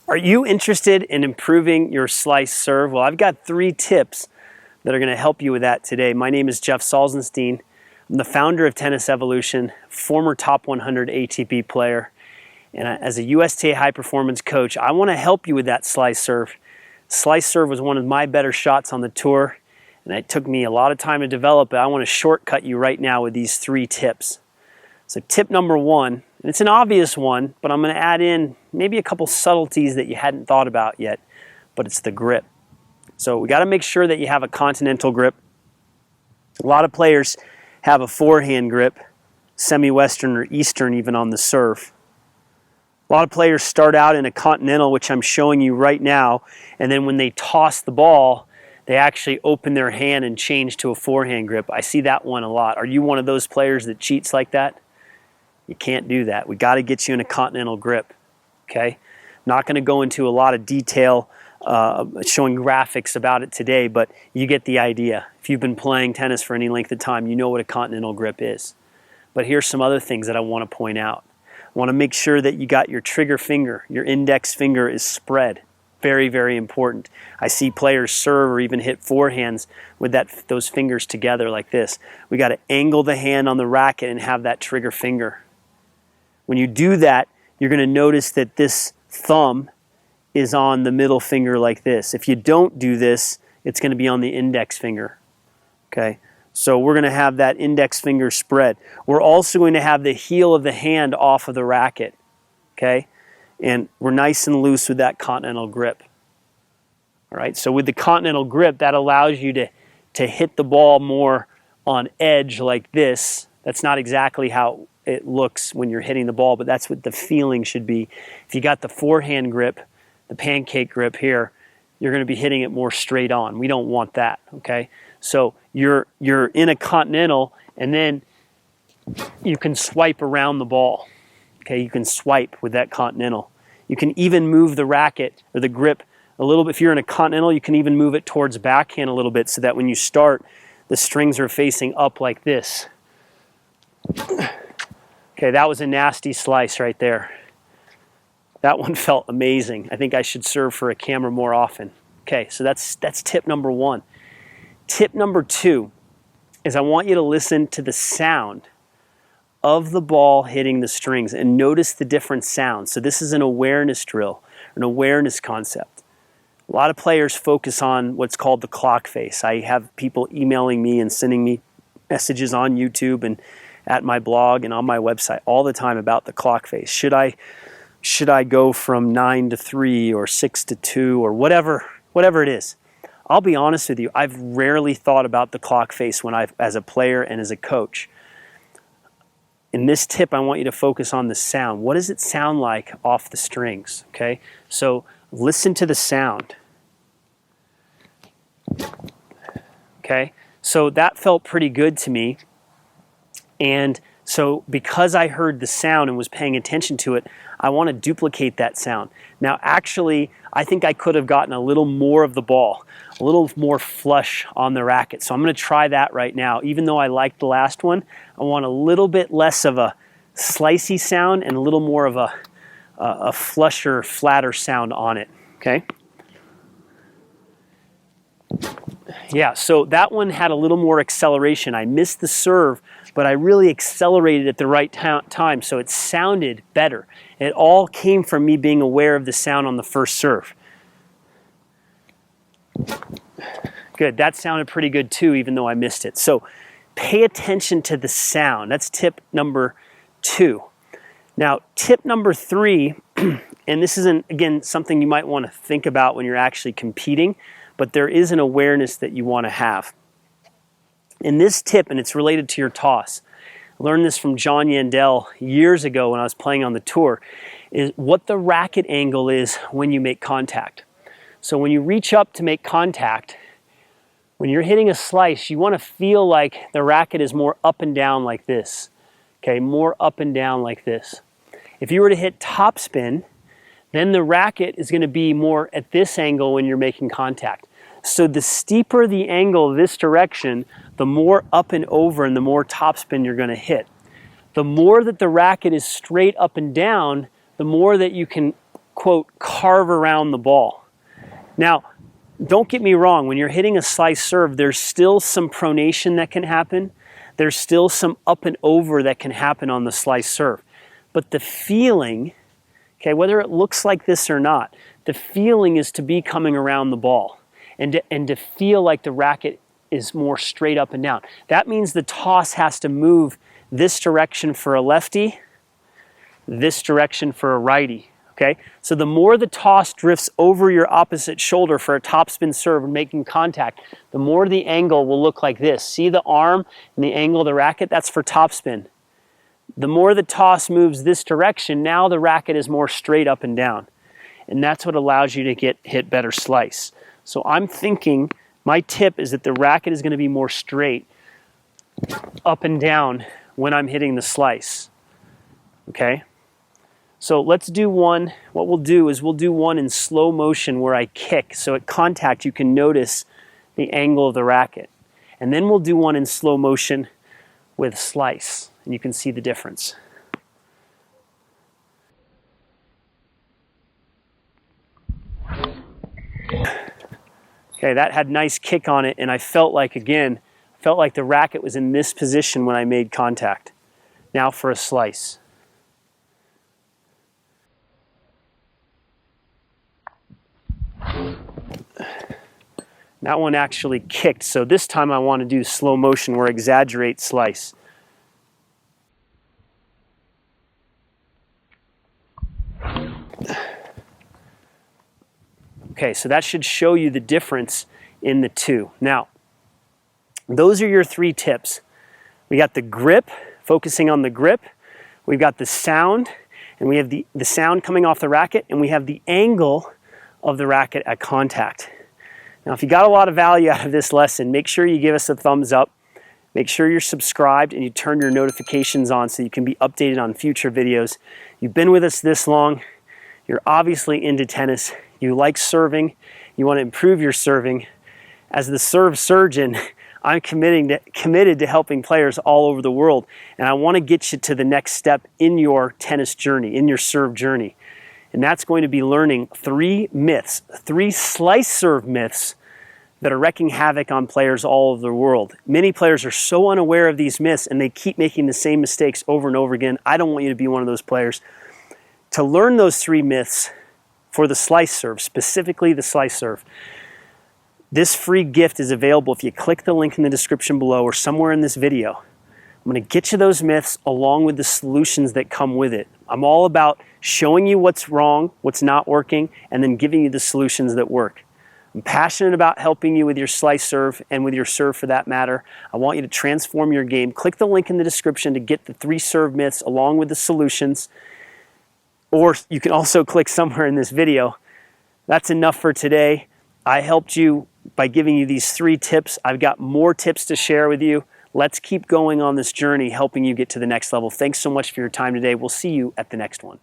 Are you interested in improving your slice serve? Well, I've got 3 tips that are going to help you with that today. My name is Jeff Salzenstein. I'm the founder of Tennis Evolution, former top 100 ATP player. And as a USTA high performance coach, I want to help you with that slice serve. Slice serve was one of my better shots on the tour, and it took me a lot of time to develop it. I want to shortcut you right now with these 3 tips. So tip number 1, and it's an obvious one, but I'm going to add in maybe a couple subtleties that you hadn't thought about yet, but it's the grip. So we got to make sure that you have a Continental grip. A lot of players have a forehand grip, semi-western or eastern even on the serve. A lot of players start out in a Continental, which I'm showing you right now, and then when they toss the ball, they actually open their hand and change to a forehand grip. I see that one a lot. Are you one of those players that cheats like that? You can't do that. We got to get you in a Continental grip, okay? Not going to go into a lot of detail showing graphics about it today, but you get the idea. If you've been playing tennis for any length of time, you know what a Continental grip is. But here's some other things that I want to point out. I want to make sure that you got your trigger finger, your index finger is spread. Very, very important. I see players serve or even hit forehands with those fingers together like this. We got to angle the hand on the racket and have that trigger finger. When you do that, you're going to notice that this thumb is on the middle finger like this. If you don't do this, it's going to be on the index finger. Okay? So we're going to have that index finger spread. We're also going to have the heel of the hand off of the racket. Okay? And we're nice and loose with that Continental grip. All right? So with the Continental grip, that allows you to hit the ball more on edge like this. That's not exactly how it looks when you're hitting the ball, but that's what the feeling should be. If you got the forehand grip, the pancake grip here, you're going to be hitting it more straight on. We don't want that, okay? So you're in a Continental, and then you can swipe around the ball, okay? You can swipe with that Continental. You can even move the racket or the grip a little bit. If you're in a Continental, you can even move it towards backhand a little bit so that when you start, the strings are facing up like this. Okay, that was a nasty slice right there. That one felt amazing. I think I should serve for a camera more often. Okay, so that's tip number 1. Tip number 2 is I want you to listen to the sound of the ball hitting the strings and notice the different sounds. So this is an awareness drill, an awareness concept. A lot of players focus on what's called the clock face. I have people emailing me and sending me messages on YouTube and at my blog and on my website all the time about the clock face. Should I go from 9 to 3 or 6 to 2 or whatever it is? I'll be honest with you, I've rarely thought about the clock face as a player and as a coach. In this tip, I want you to focus on the sound. What does it sound like off the strings? Okay, so listen to the sound. Okay, so that felt pretty good to me. And so because I heard the sound and was paying attention to it, I want to duplicate that sound. Now actually, I think I could have gotten a little more of the ball, a little more flush on the racket. So I'm going to try that right now. Even though I liked the last one, I want a little bit less of a slicey sound and a little more of a flusher, flatter sound on it. Okay? Yeah, so that one had a little more acceleration. I missed the serve, but I really accelerated at the right time, so it sounded better. It all came from me being aware of the sound on the first serve. Good, that sounded pretty good too, even though I missed it. So pay attention to the sound. That's tip number 2. Now, tip number 3, and this isn't, again, something you might want to think about when you're actually competing, but there is an awareness that you want to have. In this tip, and it's related to your toss, I learned this from John Yandel years ago when I was playing on the tour, is what the racket angle is when you make contact. So when you reach up to make contact, when you're hitting a slice, you want to feel like the racket is more up and down like this. Okay, more up and down like this. If you were to hit topspin, then the racket is going to be more at this angle when you're making contact. So the steeper the angle this direction, the more up and over and the more topspin you're going to hit. The more that the racket is straight up and down, the more that you can quote, carve around the ball. Now, don't get me wrong, when you're hitting a slice serve, there's still some pronation that can happen. There's still some up and over that can happen on the slice serve. But the feeling, okay, whether it looks like this or not, the feeling is to be coming around the ball and to feel like the racket is more straight up and down. That means the toss has to move this direction for a lefty, this direction for a righty. Okay, so the more the toss drifts over your opposite shoulder for a topspin serve and making contact, the more the angle will look like this. See the arm and the angle of the racket? That's for topspin. The more the toss moves this direction, now the racket is more straight up and down. And that's what allows you to hit better slice. So I'm thinking, my tip is that the racket is going to be more straight up and down when I'm hitting the slice. Okay? So let's do one. What we'll do is we'll do one in slow motion where I kick. So at contact, you can notice the angle of the racket. And then we'll do one in slow motion with slice. And you can see the difference. Okay, that had nice kick on it. And I felt like, again, the racket was in this position when I made contact. Now for a slice. That one actually kicked, so this time I want to do slow motion where I exaggerate slice. Okay, so that should show you the difference in the two. Now, those are your three tips. We got the grip, focusing on the grip. We've got the sound, and we have the sound coming off the racket, and we have the angle of the racket at contact. Now, if you got a lot of value out of this lesson, make sure you give us a thumbs up. Make sure you're subscribed and you turn your notifications on so you can be updated on future videos. You've been with us this long. You're obviously into tennis. You like serving. You want to improve your serving. As the serve surgeon, I'm committed to helping players all over the world. And I want to get you to the next step in your tennis journey, in your serve journey. And that's going to be learning 3 myths, 3 slice serve myths that are wreaking havoc on players all over the world. Many players are so unaware of these myths and they keep making the same mistakes over and over again. I don't want you to be one of those players. To learn those 3 myths for the slice serve, specifically the slice serve, this free gift is available if you click the link in the description below or somewhere in this video. I'm going to get you those myths along with the solutions that come with it. I'm all about showing you what's wrong, what's not working, and then giving you the solutions that work. I'm passionate about helping you with your slice serve and with your serve for that matter. I want you to transform your game. Click the link in the description to get the 3 serve myths along with the solutions. Or you can also click somewhere in this video. That's enough for today. I helped you by giving you these 3 tips. I've got more tips to share with you. Let's keep going on this journey, helping you get to the next level. Thanks so much for your time today. We'll see you at the next one.